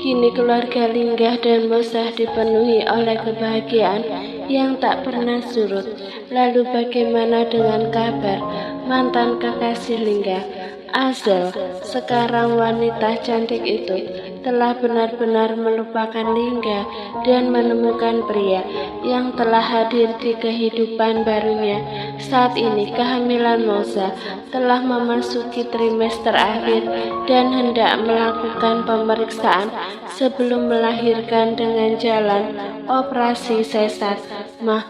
Kini keluarga Linggah dan Mosah dipenuhi oleh kebahagiaan yang tak pernah surut. Lalu bagaimana dengan kabar mantan kekasih Linggah, Azel? Sekarang wanita cantik itu telah benar-benar melupakan Linggah dan menemukan pria yang telah hadir di kehidupan barunya. Saat ini kehamilan Moza telah memasuki trimester akhir dan hendak melakukan pemeriksaan sebelum melahirkan dengan jalan operasi sesar. Mah,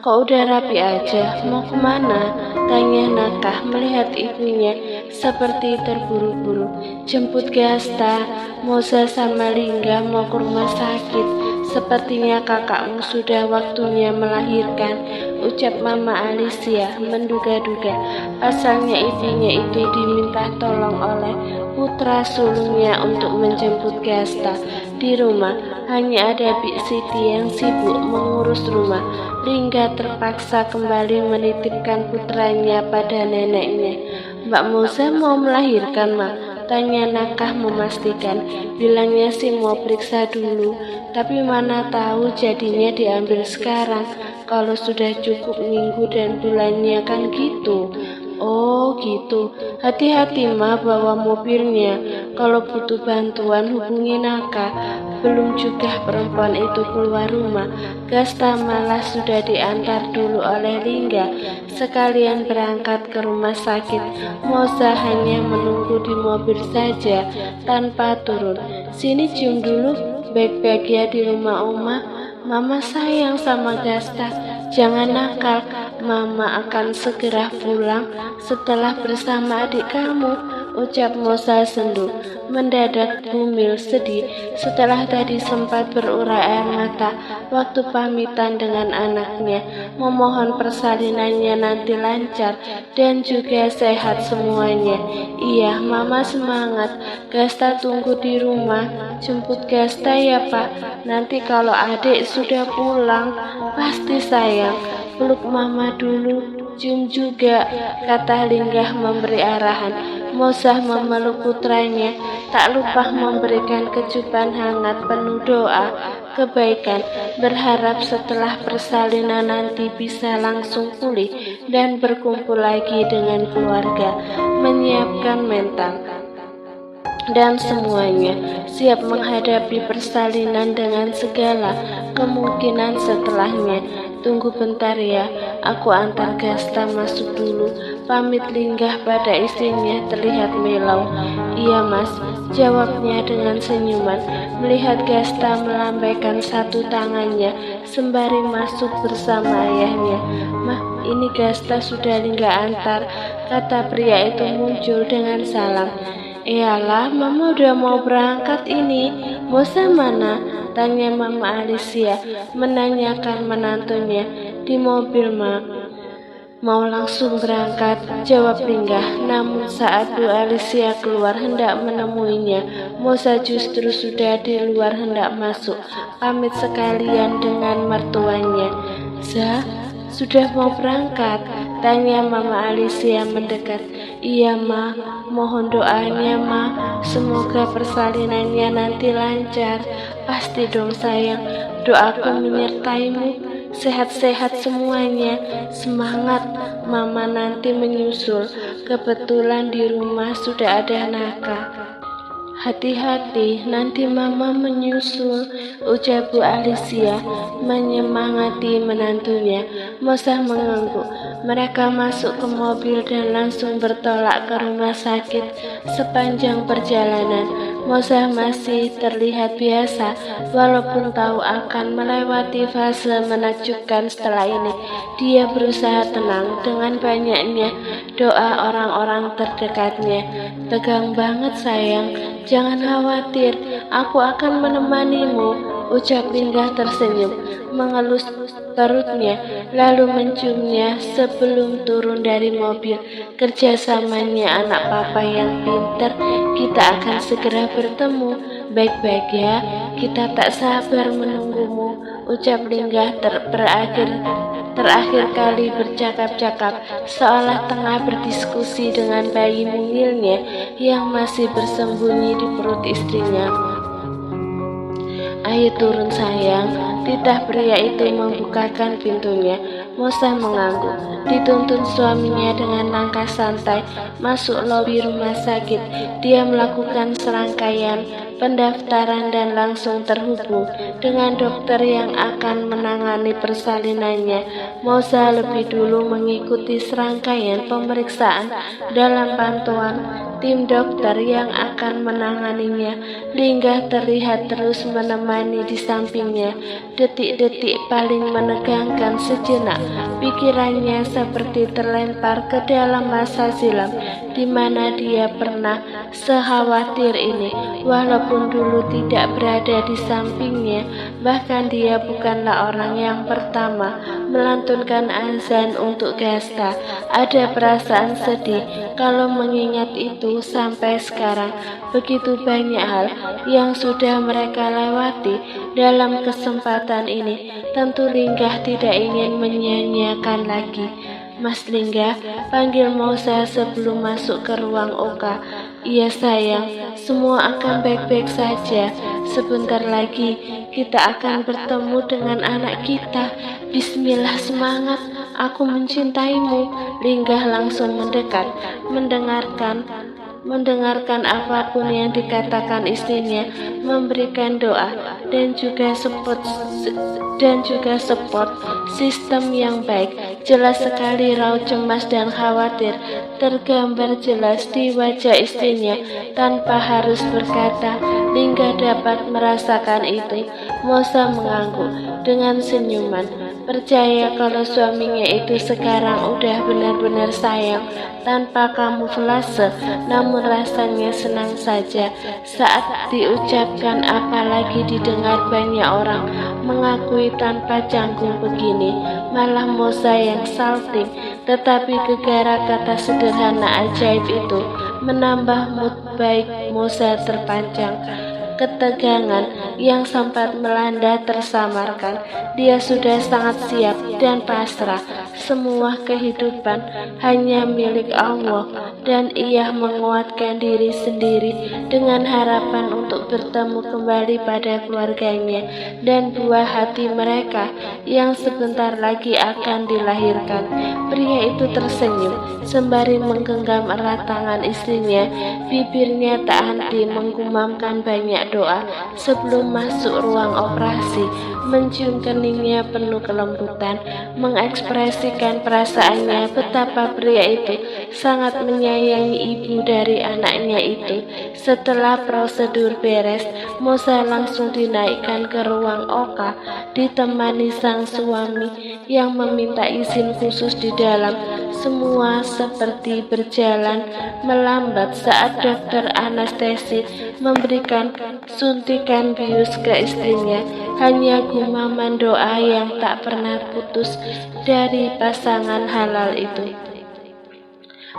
kok udah rapi aja? Mau kemana? Tanya Nakah melihat ibunya seperti terburu-buru. Jemput Gasta, Moza sama Linggah mau ke rumah sakit. Sepertinya kakakmu sudah waktunya melahirkan, ucap Mama Alicia menduga-duga. Pasalnya ibunya itu diminta tolong oleh putra sulungnya untuk menjemput Gasta. Di rumah hanya ada Bik Siti yang sibuk mengurus rumah. Linggah terpaksa kembali menitipkan putranya pada neneknya. Mbak Moza mau melahirkan, Mak? Tanya Nakah memastikan. Bilangnya sih mau periksa dulu, tapi mana tahu jadinya diambil sekarang. Kalau sudah cukup minggu dan bulannya kan gitu. Oh gitu, hati-hati Ma bawa mobilnya. Kalau butuh bantuan hubungi Nakah. Belum juga perempuan itu keluar rumah, Gasta malah sudah diantar dulu oleh Linggah. Sekalian berangkat ke rumah sakit. Moza hanya menunggu di mobil saja tanpa turun. Sini cium dulu baik-baik ya di rumah Oma. Mama sayang sama Gasta. Jangan nakal, Mama akan segera pulang setelah bersama adik kamu, ucap Moza sendu. Mendadak Bumil sedih setelah tadi sempat berurai air mata waktu pamitan dengan anaknya, memohon persalinannya nanti lancar dan juga sehat semuanya. Iya, Mama semangat. Gasta tunggu di rumah. Jemput Gasta ya Pak. Nanti kalau adik sudah pulang, pasti sayang. Peluk Mama dulu, cium juga, kata Linggah memberi arahan. Mosah memeluk putranya, tak lupa memberikan kecupan hangat penuh doa kebaikan, berharap setelah persalinan nanti bisa langsung pulih dan berkumpul lagi dengan keluarga, menyiapkan mental dan semuanya siap menghadapi persalinan dengan segala kemungkinan setelahnya. Tunggu bentar ya, aku antar Gasta masuk dulu, pamit Linggah pada istrinya terlihat melau. Iya Mas, jawabnya dengan senyuman, melihat Gasta melambaikan satu tangannya sembari masuk bersama ayahnya. Mah, ini Gasta sudah Linggah antar, kata pria itu muncul dengan salam. Iyalah, Mama udah mau berangkat ini. Moza mana? Tanya Mama Alicia menanyakan menantunya. Di mobil, Mak. Mau langsung berangkat, jawab Linggah. Namun saat Bu Alicia keluar hendak menemuinya, Moza justru sudah di luar hendak masuk, pamit sekalian dengan mertuanya. Sudah mau berangkat? Tanya Mama Alicia mendekat. Iya Ma, mohon doanya Ma, semoga persalinannya nanti lancar. Pasti dong sayang, doaku menyertaimu, sehat-sehat semuanya. Semangat, Mama nanti menyusul. Kebetulan di rumah sudah ada Nakah. Hati-hati, nanti Mama menyusul, ucap Bu Alicia menyemangati menantunya. Mosah mengangguk. Mereka masuk ke mobil dan langsung bertolak ke rumah sakit. Sepanjang perjalanan, Mosah masih terlihat biasa, walaupun tahu akan melewati fase menakjubkan setelah ini. Dia berusaha tenang dengan banyaknya doa orang-orang terdekatnya. Tegang banget sayang, jangan khawatir, aku akan menemanimu, ucap Linggah tersenyum, mengelus perutnya, lalu menciumnya sebelum turun dari mobil. Kerjasamanya anak papa yang pintar, kita akan segera bertemu. Baik-baik ya, kita tak sabar menunggumu, ucap Linggah terakhir kali bercakap-cakap, seolah tengah berdiskusi dengan bayi mungilnya yang masih bersembunyi di perut istrinya. "Ayo turun sayang." Titah pria itu membukakan pintunya. Mosa mengangguk. Dituntun suaminya dengan langkah santai masuk lobi rumah sakit. Dia melakukan serangkaian pendaftaran dan langsung terhubung dengan dokter yang akan menangani persalinannya. Mosa lebih dulu mengikuti serangkaian pemeriksaan dalam pantauan tim dokter yang akan menanganinya. Lingga terlihat terus menemani di sampingnya. Detik-detik paling menegangkan sejenak. Pikirannya seperti terlempar ke dalam masa silam di mana dia pernah sekhawatir ini. Walaupun dulu tidak berada di sampingnya, bahkan dia bukanlah orang yang pertama melantunkan azan untuk Gasta. Ada perasaan sedih kalau mengingat itu. Sampai sekarang begitu banyak hal yang sudah mereka lewati dalam kesempatan ini. Tentu Lingga tidak ingin menyia-nyiakan lagi. "Mas Lingga," panggil Mosa sebelum masuk ke ruang Oka. "Iya sayang, semua akan baik-baik saja. Sebentar lagi kita akan bertemu dengan anak kita. Bismillah, semangat, aku mencintaimu." Lingga langsung mendekat, mendengarkan apapun yang dikatakan istrinya, memberikan doa dan juga support sistem yang baik. Jelas sekali raut cemas dan khawatir tergambar jelas di wajah istrinya tanpa harus berkata. Lingga dapat merasakan itu. Mosa mengangguk dengan senyuman, percaya kalau suaminya itu sekarang udah benar-benar sayang tanpa kamuflase. Namun rasanya senang saja saat diucapkan, apalagi didengar banyak orang mengakui tanpa canggung begini. Malah Mosa yang salting, tetapi gegara kata sederhana ajaib itu menambah mood baik Mosa terpancang. Ketegangan yang sempat melanda tersamarkan. Dia sudah sangat siap dan pasrah. Semua kehidupan hanya milik Allah, dan ia menguatkan diri sendiri dengan harapan untuk bertemu kembali pada keluarganya dan buah hati mereka yang sebentar lagi akan dilahirkan. Pria itu tersenyum sembari menggenggam erat tangan istrinya. Bibirnya tak henti menggumamkan banyak doa sebelum masuk ruang operasi. Mencium keningnya penuh kelembutan, mengekspresikan perasaannya betapa pria itu sangat menyayangi ibu dari anaknya itu. Setelah prosedur beres, Mosa langsung dinaikkan ke ruang Oka, ditemani sang suami yang meminta izin khusus di dalam. Semua seperti berjalan melambat saat dokter anestesi memberikan suntikan bius ke istrinya. Hanya gumaman doa yang tak pernah putus dari pasangan halal itu.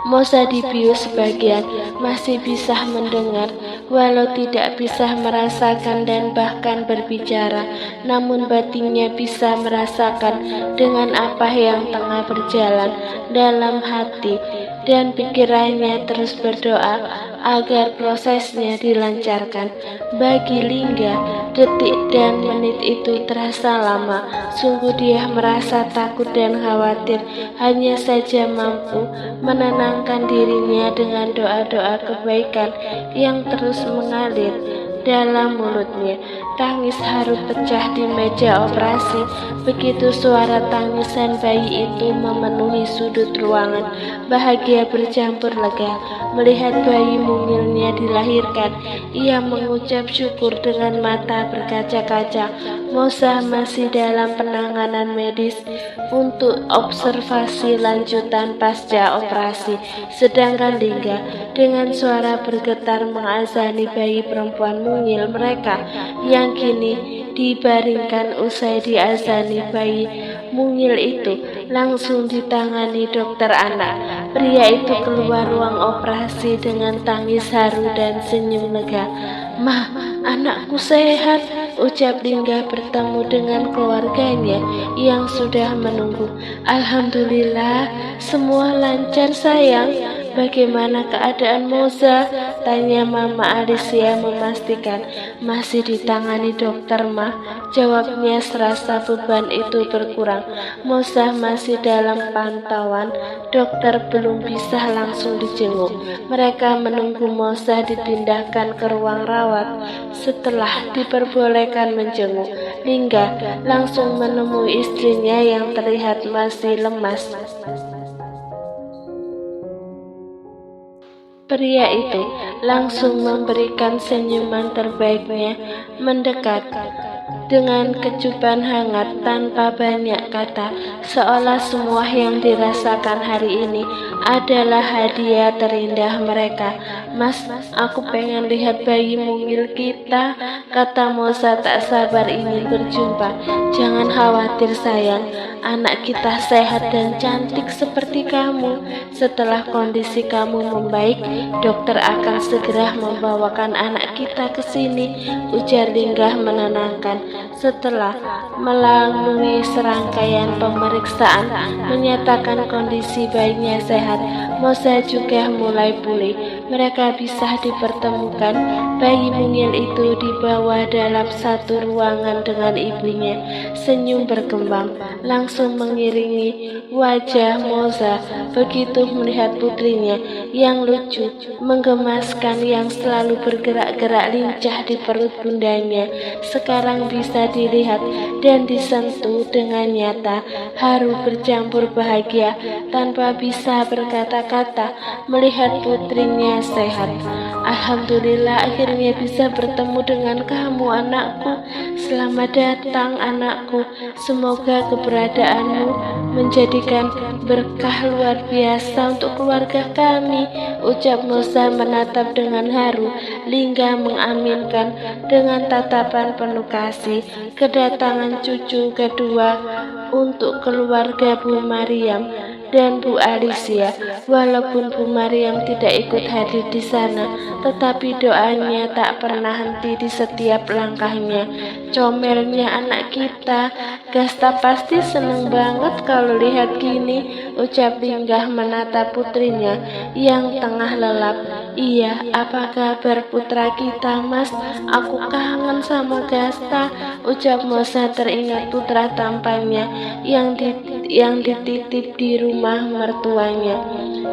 Mosa dibius sebagian masih bisa mendengar, walau tidak bisa merasakan dan bahkan berbicara, namun batinnya bisa merasakan dengan apa yang tengah berjalan dalam hati, dan pikirannya terus berdoa agar prosesnya dilancarkan. Bagi Lingga, detik dan menit itu terasa lama. Sungguh dia merasa takut dan khawatir, hanya saja mampu menenangkan dirinya dengan doa-doa kebaikan yang terus mengalir dalam mulutnya. Tangis haru pecah di meja operasi begitu suara tangisan bayi itu memenuhi sudut ruangan. Bahagia bercampur lega melihat bayi mungilnya dilahirkan. Ia mengucap syukur dengan mata berkaca-kaca. Mosa masih dalam penanganan medis untuk observasi lanjutan pasca operasi, sedangkan Lingga dengan suara bergetar mengazani bayi perempuan mungil mereka yang kini dibaringkan. Usai diazani, bayi mungil itu langsung ditangani dokter anak. Pria itu keluar ruang operasi dengan tangis haru dan senyum lega. "Ma, anakku sehat," ucap Lingga bertemu dengan keluarganya yang sudah menunggu. "Alhamdulillah, semua lancar sayang." bagaimana keadaan Moza? Tanya Mama Alicia memastikan masih ditangani dokter mah. Jawabnya serasa beban itu berkurang. Moza masih dalam pantauan dokter, belum bisa langsung dijenguk. Mereka menunggu Moza dipindahkan ke ruang rawat. Setelah diperbolehkan menjenguk, Lingga langsung menemui istrinya yang terlihat masih lemas. Pria itu langsung memberikan senyuman terbaiknya, mendekat dengan kecupan hangat tanpa banyak kata, seolah semua yang dirasakan hari ini adalah hadiah terindah mereka. Mas, aku pengen lihat bayi mungil kita, kata Moza tak sabar ingin berjumpa. Jangan khawatir sayang, anak kita sehat dan cantik seperti kamu. Setelah kondisi kamu membaik, dokter akan segera membawakan anak kita ke sini, ujar Lingga menenangkan. Setelah melalui serangkaian pemeriksaan menyatakan kondisi bayinya sehat, Moza juga mulai pulih. Mereka bisa dipertemukan. Bayi mungil itu dibawa dalam satu ruangan dengan ibunya. Senyum berkembang langsung mengiringi wajah Moza begitu melihat putrinya yang lucu, menggemaskan, yang selalu bergerak-gerak lincah di perut bundanya. Sekarang bisa dilihat dan disentuh dengan nyata. Haru bercampur bahagia tanpa bisa berkata-kata melihat putrinya sehat. Alhamdulillah, akhirnya bisa bertemu dengan kamu anakku. Selamat datang anakku. Semoga keberadaanmu menjadikan berkah luar biasa untuk keluarga kami, ucap Moza menatap dengan haru. Lingga mengaminkan dengan tatapan penuh kasih kedatangan cucu kedua untuk keluarga Bu Mariam dan Bu Alicia. Walaupun Bu Mariam tidak ikut hadir di sana, tetapi doanya tak pernah henti di setiap langkahnya. Comelnya anak kita, Gasta pasti seneng banget kalau lihat gini, ucap Lingga menatap putrinya yang tengah lelap. Iya, apa kabar putra kita Mas? Aku kangen sama Gasta, ucap Moza teringat putra tampannya yang dititip di rumah mertuanya.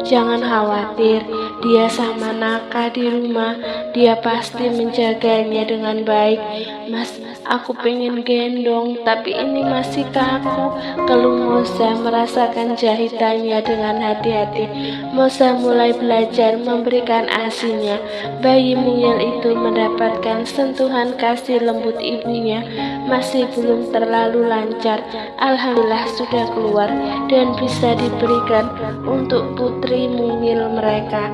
Jangan khawatir, dia sama Naka di rumah, dia pasti menjaganya dengan baik. Mas, aku pengen gendong, tapi ini masih kaku, keluh Moza merasakan jahitannya dengan hati-hati. Moza mulai belajar memberikan asinya. Bayi mungil itu mendapatkan sentuhan kasih lembut ibunya masih belum terlalu lancar. Alhamdulillah sudah keluar dan bisa diberikan untuk putri mungil mereka.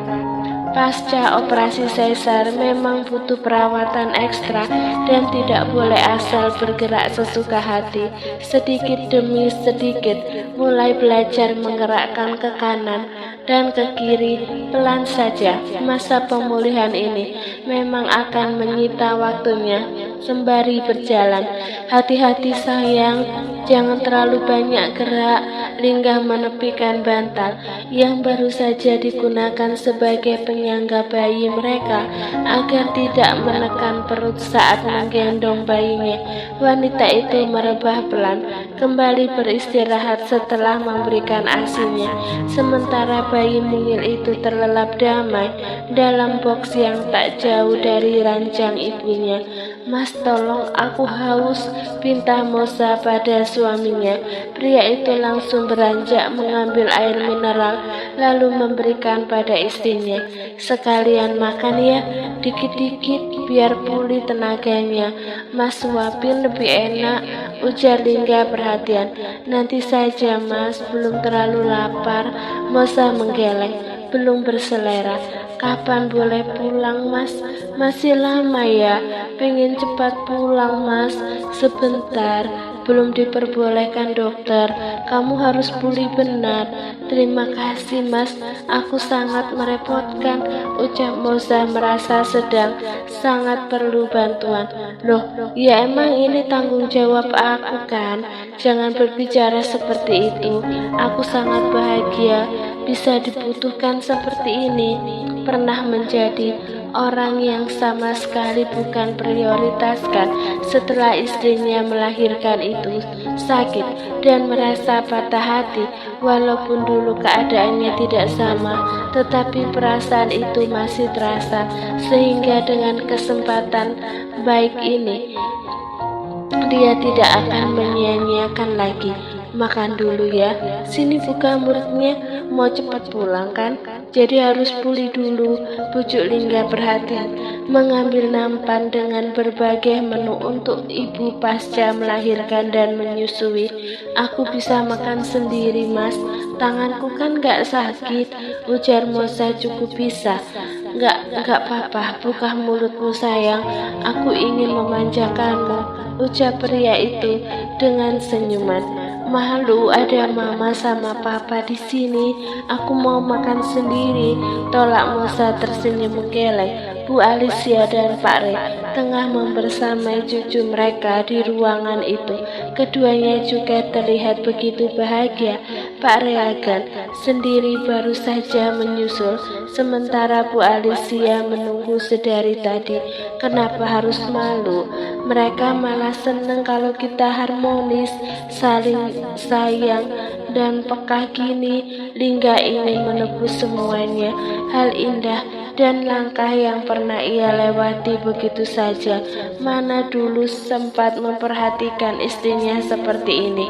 Pasca operasi sesar memang butuh perawatan ekstra dan tidak boleh asal bergerak sesuka hati. Sedikit demi sedikit mulai belajar menggerakkan ke kanan dan ke kiri pelan saja. Masa pemulihan ini memang akan menyita waktunya sembari berjalan. Hati-hati sayang, jangan terlalu banyak gerak. Lingga menepikan bantal yang baru saja digunakan sebagai penyangga bayi mereka agar tidak menekan perut saat menggendong bayinya. Wanita itu merebah pelan, kembali beristirahat setelah memberikan asinya. Sementara bayi mungil itu terlelap damai dalam box yang tak jauh dari ranjang ibunya. Mas, tolong, aku haus, pinta Moza pada suaminya. Pria itu langsung beranjak mengambil air mineral lalu memberikan pada istrinya. Sekalian makan ya, dikit-dikit biar pulih tenaganya. Mas suapin lebih enak, ujar Lingga perhatian. Nanti saja mas, belum terlalu lapar. Moza menggeleng, belum berselera. Kapan boleh pulang mas? Masih lama ya, pengen cepat pulang mas. Sebentar, belum diperbolehkan dokter, kamu harus pulih benar. Terima kasih mas, aku sangat merepotkan, ucap Moza merasa sedang sangat perlu bantuan. Loh, ya emang ini tanggung jawab aku kan, jangan berbicara seperti itu. Aku sangat bahagia bisa dibutuhkan seperti ini. Pernah menjadi orang yang sama sekali bukan prioritaskan setelah istrinya melahirkan itu sakit dan merasa patah hati. Walaupun dulu keadaannya tidak sama, tetapi perasaan itu masih terasa, sehingga dengan kesempatan baik ini dia tidak akan menyia-nyiakan lagi. Makan dulu ya, sini buka muridnya, mau cepat pulang kan? Jadi harus pulih dulu. Bujuk Lingga perhatian, mengambil nampan dengan berbagai menu untuk ibu pasca melahirkan dan menyusui. Aku bisa makan sendiri mas, tanganku kan gak sakit, ujar Mosa. Cukup bisa. Gak apa-apa, buka mulutmu sayang, aku ingin memanjakanmu, ucap pria itu dengan senyuman. Malu ada mama sama papa di sini, aku mau makan sendiri, tolak Mosa tersenyum menggeleng. Bu Alicia dan Pak Re tengah membersamai cucu mereka di ruangan itu. Keduanya juga terlihat begitu bahagia. Pak Reagan sendiri baru saja menyusul, sementara Bu Alicia menunggu sedari tadi. Kenapa harus malu? Mereka malah seneng kalau kita harmonis, saling sayang dan peka gini. Lingga ingin menebus semuanya, hal indah dan langkah yang pernah ia lewati begitu saja. Mana dulu sempat memperhatikan istrinya seperti ini.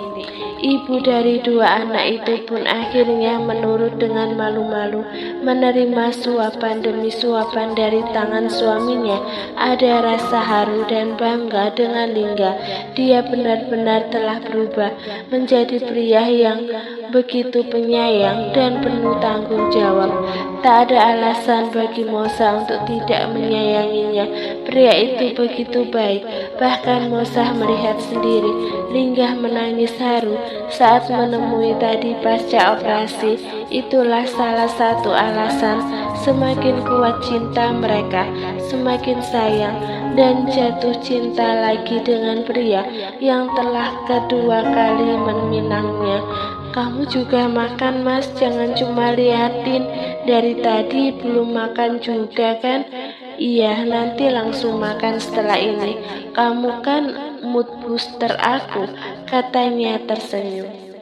Ibu dari dua anak itu pun akhirnya menurut dengan malu-malu, menerima suapan demi suapan dari tangan suaminya. Ada rasa haru dan bangga dengan Lingga. Dia benar-benar telah berubah menjadi pria yang begitu penyayang dan penuh tanggung jawab. Tak ada alasan bagi Mosa untuk tidak menyayanginya. Pria itu begitu baik. Bahkan Mosa melihat sendiri Lingga menangis haru saat menemui tadi pasca operasi. Itulah salah satu alasan semakin kuat cinta mereka, semakin sayang dan jatuh cinta lagi dengan pria yang telah kedua kali meminangnya. Kamu juga makan mas, jangan cuma liatin, dari tadi belum makan juga kan? Iya, nanti langsung makan setelah ini. Kamu kan mood booster aku, katanya tersenyum.